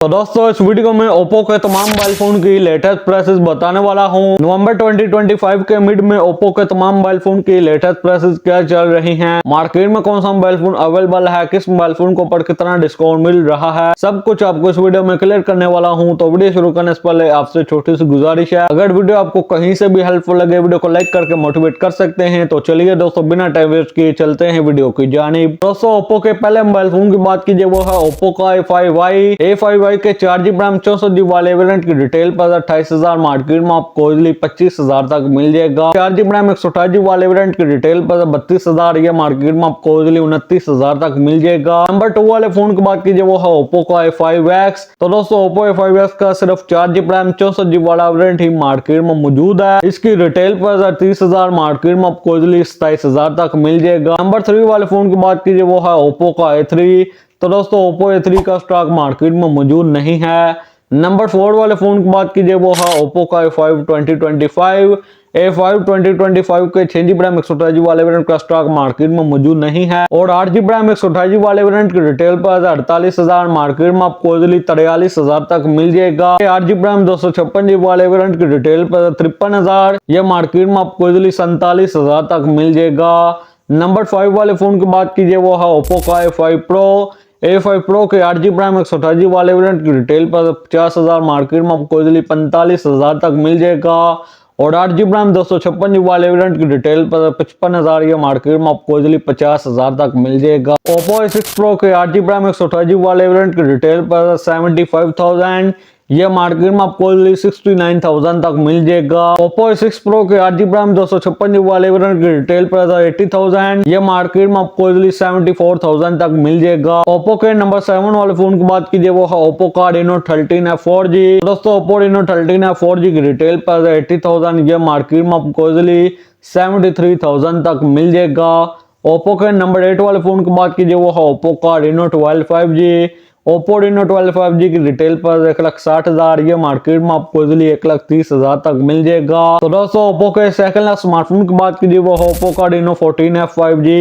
तो दोस्तों इस वीडियो में ओप्पो के तमाम मोबाइल फोन की लेटेस्ट प्राइसेस बताने वाला हूं। नवंबर 2025 के मिड में ओप्पो के तमाम मोबाइल फोन की लेटेस्ट प्राइसेस क्या चल रही हैं, मार्केट में कौन सा मोबाइल फोन अवेलेबल है, किस मोबाइल फोन को पर कितना डिस्काउंट मिल रहा है, सब कुछ आपको इस वीडियो में क्लियर करने वाला हूं। तो वीडियो शुरू करने से पहले आपसे छोटी सी गुजारिश है, अगर वीडियो आपको कहीं से भी हेल्पफुल लगे वीडियो को लाइक करके मोटिवेट कर सकते हैं। तो चलिए दोस्तों बिना टाइम वेस्ट किए चलते हैं वीडियो की जानिब। दोस्तों ओप्पो के पहले मोबाइल फोन की बात कीजिए वो है ओप्पो का A5i के 4GB 64GB वाले वेरिएंट की रिटेल पर 28,000, मार्केट में आपको इजीली 25,000 तक मिल जाएगा। 4GB 128GB वाले वेरिएंट की रिटेल पर 32,000, ये मार्केट में आपको इजीली 29,000 तक मिल जाएगा। नंबर 2 वाले फोन की बात कीजिए वो है ओप्पो का A5X। तो दोस्तों ओप्पो A5X का सिर्फ 4GB 64GB वाला वेरिएंट ही मार्केट में मौजूद है, इसकी रिटेल पर 30,000, मार्केट में आपको इजीली 27,000 तक मिल जाएगा। नंबर 3 वाले फोन की बात कीजिए वो है ओप्पो का A3। तो दोस्तों ओप्पो A3 का स्टॉक मार्केट में मौजूद नहीं है। नंबर 4 वाले फोन की बात कीजिए वो है ओप्पो का A5 2025। A5 2025 के 6GB 128GB वाले वेरिएंट का स्टॉक मार्केट में मौजूद नहीं है और 8GB 128GB वाले वेरिएंट की रिटेल पर 48,000, मार्केट में आपको इजीली 43,000 तक मिल जाएगा। 8GB 256GB वाले वेरिएंट की रिटेल पर 53,000, यह मार्केट में आपको इजीली 47,000 तक मिल जाएगा। नंबर 5 वाले फोन की बात कीजिए वो है ओप्पो का A5 Pro। A5 Pro के 8GB 128GB वाले वेरिएंट की रिटेल पर 50,000, मार्केट में आपको इजीली 45,000 तक मिल जाएगा और 8GB 256GB वाले वेरिएंट की रिटेल पर 55,000, ये मार्केट में आपको इजीली 50,000 तक मिल जाएगा। Oppo A6 Pro के 8GB 128GB वाले वेरिएंट की रिटेल पर 75,000, यह मार्केट में आपको 69,000 तक मिल जाएगा। Oppo A6 Pro के 8GB 256GB वाले वेरिएंट की रिटेल पर 80,000, यह मार्केट में आपको 74,000 तक मिल जाएगा। Oppo के नंबर 7 वाले फोन की बात कीजिए वो है Oppo का Reno 13 4G। दोस्तों Oppo Reno 13 4G की रिटेल पर 80,000, यह मार्केट में आपको 73,000 तक मिल जाएगा। Oppo के नंबर 8 वाले फोन की बात कीजिए वो है Oppo का Reno 12 5G। Oppo Reno 12 5G की रिटेल पर 1,60,000, ये मार्केट में आपको इजीली 1,30,000 तक मिल जाएगा। तो दोस्तों Oppo के सेकंड स्मार्टफोन की बात कीजिए वो Oppo का Reno 14F 5G।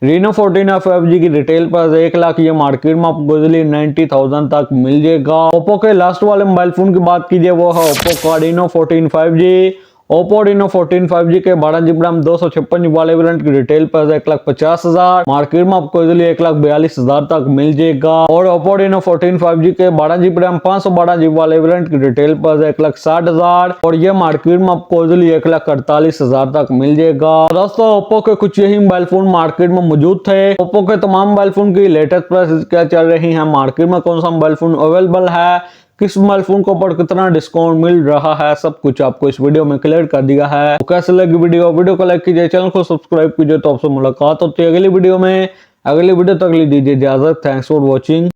Reno 14F 5G की रिटेल पर 1 लाख, ये मार्केट में आपको इजीली 90,000 तक मिल जाएगा। Oppo के लास्ट वाले मोबाइल फोन की बात कीजिए वो है Oppo का Reno 14 5G। Oppo Reno 14 5G के 12GB 256GB वाले वेरिएंट की रिटेल पर 1,50,000, मार्केट में आपको इजीली 1,42,000 तक मिल जाएगा और Oppo Reno 14 5G के 12GB 512GB वाले वेरिएंट की रिटेल पर 1,60,000 और ये मार्केट में आपको इजीली 1,48,000 तक मिल जाएगा। दोस्तों Oppo के कुछ यही मोबाइल फोन मार्केट में मौजूद थे। Oppo के तमाम मोबाइल फोन की लेटेस्ट प्राइस क्या चल रही है, मार्केट में कौन सा मोबाइल फोन अवेलेबल है, किस मोबाइल फोन को पर कितना डिस्काउंट मिल रहा है, सब कुछ आपको इस वीडियो में क्लियर कर दिया है। तो कैसे लगी वीडियो को लाइक कीजिए, चैनल को सब्सक्राइब कीजिए। तो आपसे मुलाकात होती है अगली वीडियो में। अगली वीडियो तक लीजिए इजाजत। Thanks for watching.